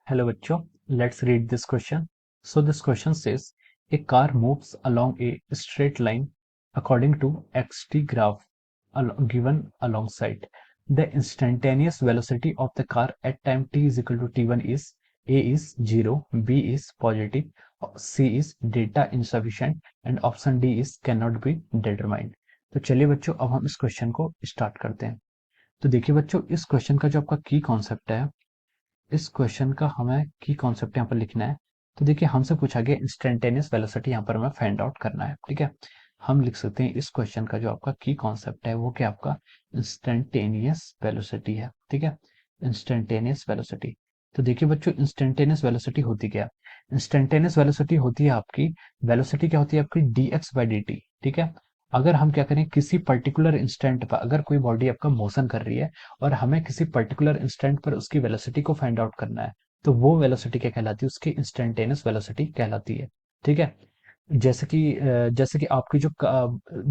Hello बच्चों, let's read this question. So this question says a car moves along a straight line according to xt graph given alongside. The instantaneous velocity of the car at time t is equal to t1 is a is 0, b is positive, c is data insufficient and option d is cannot be determined. तो चलिए बच्चों अब हम इस question को start करते हैं। तो देखिए बच्चों, इस क्वेश्चन का जो आपका की कॉन्सेप्ट है, इस क्वेश्चन का हमें की कॉन्सेप्ट यहाँ पर लिखना है। तो देखिए हमसे पूछा गया इंस्टेंटेनियस वेलोसिटी यहाँ पर हमें फाइंड आउट करना है। ठीक है, हम लिख सकते हैं इस क्वेश्चन का जो आपका की कॉन्सेप्ट है वो क्या आपका इंस्टेंटेनियस वेलोसिटी है। ठीक है, इंस्टेंटेनियस वेलोसिटी। तो देखिए बच्चों, इंस्टेंटेनियस वेलोसिटी होती क्या है? इंस्टेंटेनियस वेलोसिटी होती है आपकी, वेलोसिटी क्या होती है आपकी D x by D T. ठीक है, अगर हम क्या करें किसी पर्टिकुलर इंस्टेंट पर, अगर कोई बॉडी आपका मोशन कर रही है और हमें किसी पर्टिकुलर इंस्टेंट पर उसकी वेलोसिटी को फाइंड आउट करना है, तो वो वेलोसिटी क्या कहलाती है? उसकी इंस्टेंटेनियस वेलोसिटी कहलाती है। ठीक है, जैसे कि आपकी जो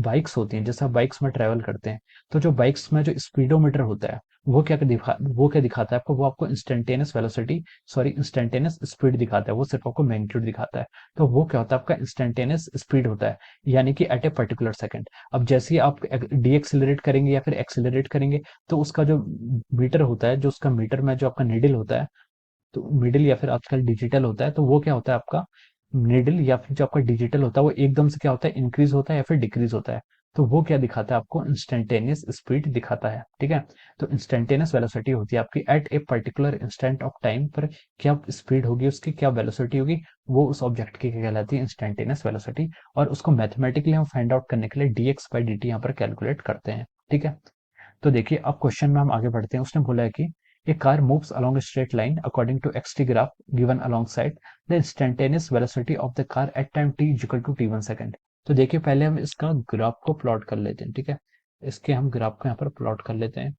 बाइक्स होती हैं, जैसे आप बाइक्स में ट्रेवल करते हैं, तो जो बाइक्स में जो स्पीडोमीटर होता है वो क्या दिखाता है आपको? वो आपको instantaneous velocity, sorry instantaneous speed दिखाता है। वो सिर्फ आपको मैग्नीट्यूड दिखाता है। तो वो क्या होता है? आपका इंस्टेंटेनियस स्पीड होता है, यानी कि एट ए पर्टिकुलर सेकंड। अब जैसे ही आप डी एक्सिलरेट करेंगे या फिर एक्सिलरेट करेंगे, तो उसका जो मीटर होता है, जो उसका मीटर में जो आपका नीडल होता है, तो मिडिल या फिर आजकल डिजिटल होता है, तो वो क्या होता है आपका मिडिल या फिर जो आपका डिजिटल होता है वो एकदम से क्या होता है? इंक्रीज होता है या फिर डिक्रीज होता है। तो वो क्या दिखाता है आपको? इंस्टेंटेनियस स्पीड दिखाता है। ठीक है, तो इंस्टेंटेनियस वेलोसिटी होती है आपकी at a particular instant of time पर क्या स्पीड होगी, उसकी क्या वेलोसिटी होगी, वो उस ऑब्जेक्ट की क्या कहलाती है? Instantaneous velocity. और उसको मैथमेटिकली हम फाइंड आउट करने के लिए D x by D T यहाँ पर कैलकुलेट करते हैं। ठीक है, तो देखिए अब क्वेश्चन में हम आगे बढ़ते हैं। उसने बोला है कि a car moves along a straight line according to xt graph given alongside the instantaneous velocity of the car at time t is equal to t1 second। तो देखिए पहले हम इसका ग्राफ को प्लॉट कर लेते हैं। ठीक है, इसके हम ग्राफ को यहाँ पर प्लॉट कर लेते हैं।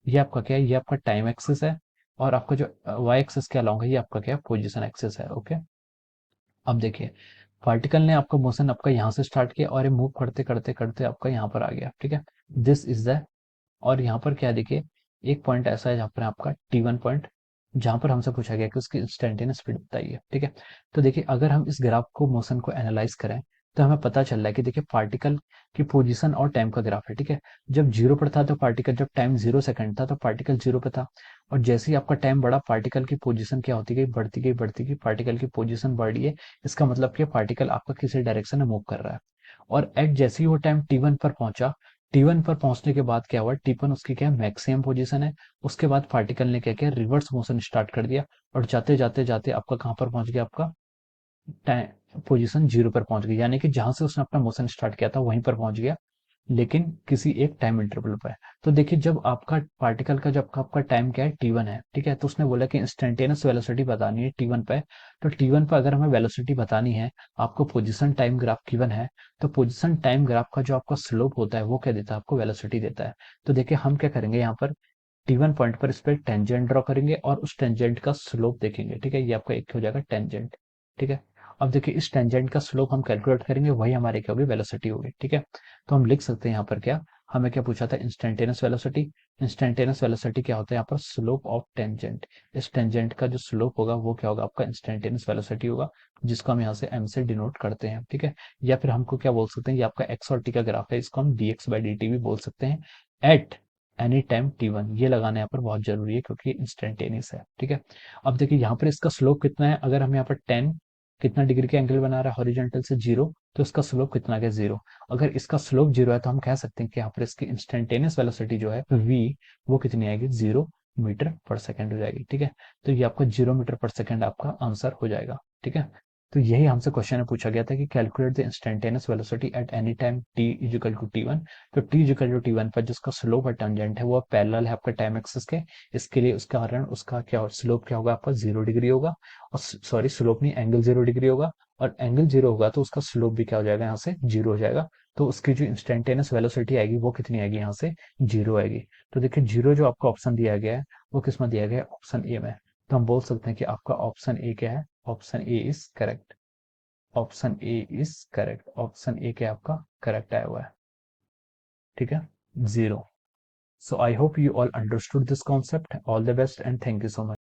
ये आपका क्या है? ये आपका टाइम एक्सिस है, और आपका जो वाई एक्सिस के अलॉन्ग है ये आपका क्या है? पोजिशन एक्सिस है। ओके, अब देखिए पार्टिकल ने आपका मोशन आपका यहाँ से स्टार्ट किया और ये मूव करते करते करते आपका यहाँ पर आ गया। ठीक है, दिस इज द, और यहाँ पर क्या है देखिए, एक पॉइंट ऐसा है जहाँ पर आपका T1 पॉइंट, जहाँ पर हमसे पूछा गया कि उसकी इंस्टेंटेनियस स्पीड बताइए। ठीक है, तो देखिए अगर हम इस ग्राफ को मोशन को एनालाइज करें, तो हमें पता चल रहा है कि देखिए पार्टिकल की पोजीशन और टाइम का ग्राफ है। ठीक है, जब जीरो पर था तो पार्टिकल, जब टाइम 0 सेकंड था तो पार्टिकल जीरो पे था, और जैसे ही आपका टाइम बढ़ा पार्टिकल की पोजीशन क्या होती गई? बढ़ती गई बढ़ती गई, पार्टिकल की पोजीशन बढ़ी है। इसका मतलब कि पार्टिकल आपका किसी डायरेक्शन में मूव कर रहा है। और एट जैसे ही वो टाइम T1 पर पहुंचा, T1 पर पहुंचने के बाद क्या हुआ? T1 उसकी क्या मैक्सिमम पोजीशन है। उसके बाद पार्टिकल ने क्या किया? रिवर्स मोशन स्टार्ट कर दिया, और जाते जाते जाते आपका कहाँ पर पहुंच गया? आपका पोजीशन जीरो पर पहुंच गई, यानी कि जहां से उसने अपना मोशन स्टार्ट किया था वहीं पर पहुंच गया, लेकिन किसी एक टाइम इंटरवल पर। तो देखिए जब आपका पार्टिकल का, जब आपका टाइम क्या है? T1 है। ठीक है, तो उसने बोला कि इंस्टेंटेनियस वेलोसिटी बतानी है T1 पे। तो T1 पर अगर हमें वेलोसिटी बतानी है, आपको पोजीशन टाइम ग्राफ गिवन है, तो पोजीशन टाइम ग्राफ का जो आपका स्लोप होता है वो क्या देता है? आपको वेलोसिटी देता है। तो देखिए हम क्या करेंगे यहाँ पर, T1 पॉइंट पर इस पर टेंजेंट ड्रॉ करेंगे और उस टेंजेंट का स्लोप देखेंगे। ठीक है, ये आपका एक हो जाएगा टेंजेंट। ठीक है, अब देखिए इस टेंजेंट का स्लोप हम कैलकुलेट करेंगे, वही हमारे क्या होगी? वेलोसिटी होगी। ठीक है, तो हम लिख सकते हैं यहाँ पर क्या, हमें क्या पूछा था? Instantaneous velocity. इंस्टेंटेनियस वेलोसिटी क्या होता है यहाँ पर? Slope of tangent. इस टेंजेंट का जो स्लोप होगा वो क्या होगा? आपका इंस्टेंटेनियस वेलोसिटी होगा, जिसको हम यहाँ से m से डिनोट करते हैं। ठीक है, या फिर हमको क्या बोल सकते हैं, ये आपका x और t का ग्राफ है, इसको हम dx बाई dt भी बोल सकते हैं एट एनी टाइम T1। ये लगाना यहाँ पर बहुत जरूरी है क्योंकि इंस्टेंटेनियस है। ठीक है, अब देखिए यहाँ पर इसका स्लोप कितना है? अगर हम यहाँ पर 10 कितना डिग्री का एंगल बना रहा है हॉरिजॉन्टल से? जीरो, तो इसका स्लोप कितना है? जीरो। अगर इसका स्लोप जीरो है तो हम कह सकते हैं कि यहाँ पर इसकी इंस्टेंटेनियस वेलोसिटी जो है v, वो कितनी आएगी? 0 मीटर पर सेकेंड हो जाएगी। ठीक है, तो ये आपका 0 मीटर पर सेकेंड आपका आंसर हो जाएगा। ठीक है, तो यही हमसे क्वेश्चन में पूछा गया था कि calculate the instantaneous velocity at any time t is equal to T1। तो t is equal to T1 पर जिसका स्लोप और टेंजेंट है वो पैरेलल है आपका टाइम एक्सिस के, इसके लिए उसका कारण उसका क्या स्लोप क्या होगा? आपका 0 डिग्री होगा, और सॉरी स्लोप नहीं, एंगल 0 डिग्री होगा, और एंगल जीरो होगा तो उसका स्लोप भी क्या हो जाएगा? यहाँ से जीरो हो जाएगा। तो उसकी जो इंस्टेंटेनियस वेलोसिटी आएगी वो कितनी आएगी? यहाँ से जीरो आएगी। तो देखिए जीरो जो आपका ऑप्शन दिया गया है वो किस में दिया गया है? ऑप्शन ए में। तो हम बोल सकते हैं कि आपका ऑप्शन ए क्या है? Option A is correct. Option A is correct. Option A क्या आपका करेक्ट आया हुआ है? ठीक है, zero. So I hope you all understood this concept. All the best and thank you so much.